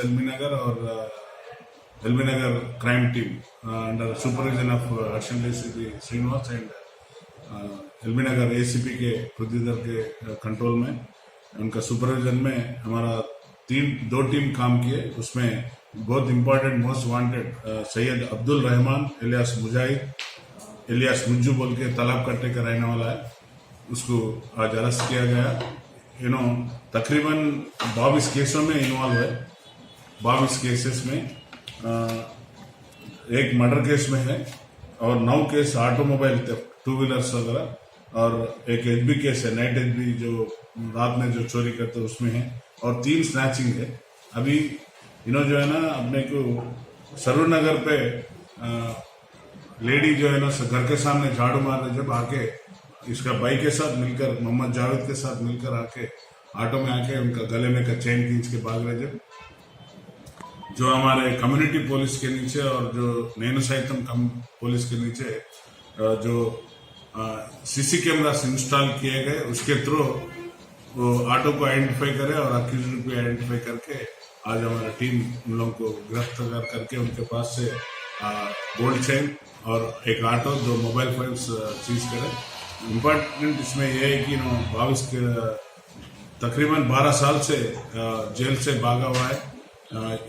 LB Nagar और LB Nagar crime team under supervision of additional ACP Srinivas and LB Nagar ACP K Prithvidhar के control में उनका supervision में हमारा दो टीम काम किए। उसमें बहुत important most wanted Syed Abdul Rahman Ilyas Mujahid Ilyas Mujju बोल के तालाब कट्टे का रहने वाला है, उसको आज अरेस्ट किया गया। तकरीबन 22 केसों में इन्वॉल्व है। 22 केसेस में एक मर्डर केस में है और 9 केस ऑटोमोबाइल टू व्हीलर्स वगैरह और एक एचबी केस है, नाइट एचबी जो रात में जो चोरी करते हैं उसमें है और 3 स्नैचिंग है। अभी जो है ना अपने को सरूर नगर पे लेडी जो है ना घर के सामने झाड़ू मार रहे, जब आके इसका भाई के साथ मिलकर मोहम्मद जावेद के साथ मिलकर आके ऑटो में आके उनका गले में का चेन खींच के भाग रहे। जब जो हमारे कम्युनिटी पुलिस के नीचे और जो नैनो सैतम पुलिस के नीचे जो सीसी कैमरास इंस्टॉल किए गए, उसके थ्रू वो ऑटो को आइडेंटिफाई करे और अक्यूज्ड को आइडेंटिफाई करके आज हमारा टीम उन लोगों को गिरफ्तार करके उनके पास से गोल्ड चेन और एक ऑटो, 2 मोबाइल फोन्स सीज करे। इम्पोर्टेंट इसमें यह है कि 22 के तकरीबन 12 साल से जेल से भागा हुआ है।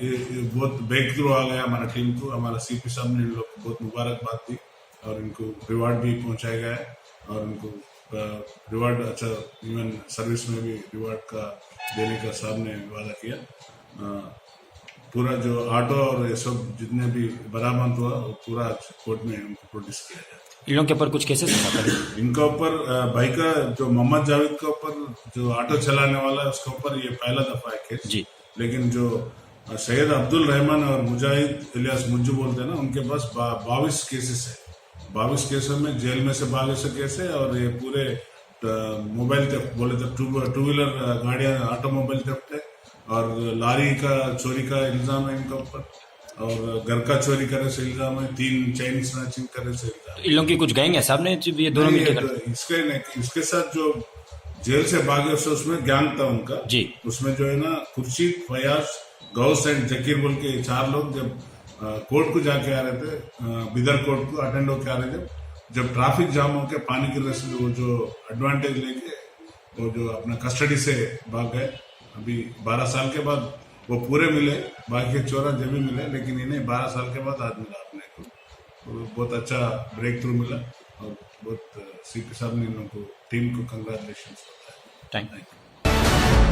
ये बहुत ब्रेक थ्रू आ गया हमारा टीम को। हमारा सीपी साहब ने इन लोग को बहुत मुबारकबाद दी और इनको रिवार्ड भी पहुंचाया गया है और इनको रिवार्ड अच्छा इवन सर्विस में भी रिवार्ड का देने का साहब ने वादा किया। पूरा जो ऑटो और ये सब जितने भी बरामद हुआ वो पूरा कोर्ट में उनको प्रोड्यूस किया जाए। इन लोगों के ऊपर कुछ केसेस हैं? इनका ऊपर भाई का जो मोहम्मद जावेद के ऊपर जो ऑटो चलाने वाला है उसके ऊपर ये पहला दफा है केस जी। लेकिन जो सैयद अब्दुल रहमान और मुजाहिद इलियास मुज्जू बोलते हैं ना, उनके पास 22 केसेस है। 22 केसों में जेल में से भागे से केस है और ये पूरे मोबाइल थेफ्ट बोले तो टू व्हीलर गाड़ियां ऑटोमोबाइल थेफ्ट है और लारी का चोरी का इल्जाम है इनके ऊपर और घर का चोरी करने से इल्जाम है, 3 चेन स्नैचिंग करने से इल्जाम है। इन लोगों की कुछ गैंग है साहब ने ये दोनों मिलकर इसके साथ जो जेल से भागे उसमें गैंग था उनका जी। उसमें जो है ना खुर्शीद, फयाज, गौस एंड जकीर बोल के 4 लोग जब कोर्ट को जाके आ रहे थे, बिदर कोर्ट को अटेंड होके आ रहे थे, जब ट्रैफिक जाम होके पानी की वजह से वो जो एडवांटेज लेके वो जो अपना कस्टडी से भाग गए। अभी 12 साल के बाद वो पूरे मिले, बाकी 14 जब भी मिले, लेकिन इन्हें 12 साल के बाद आज मिला अपने को। तो बहुत अच्छा ब्रेक थ्रू मिला और बहुत सीपी साहब ने इन लोगों को टीम को कंग्रेचुलेशन बताया। Thank you.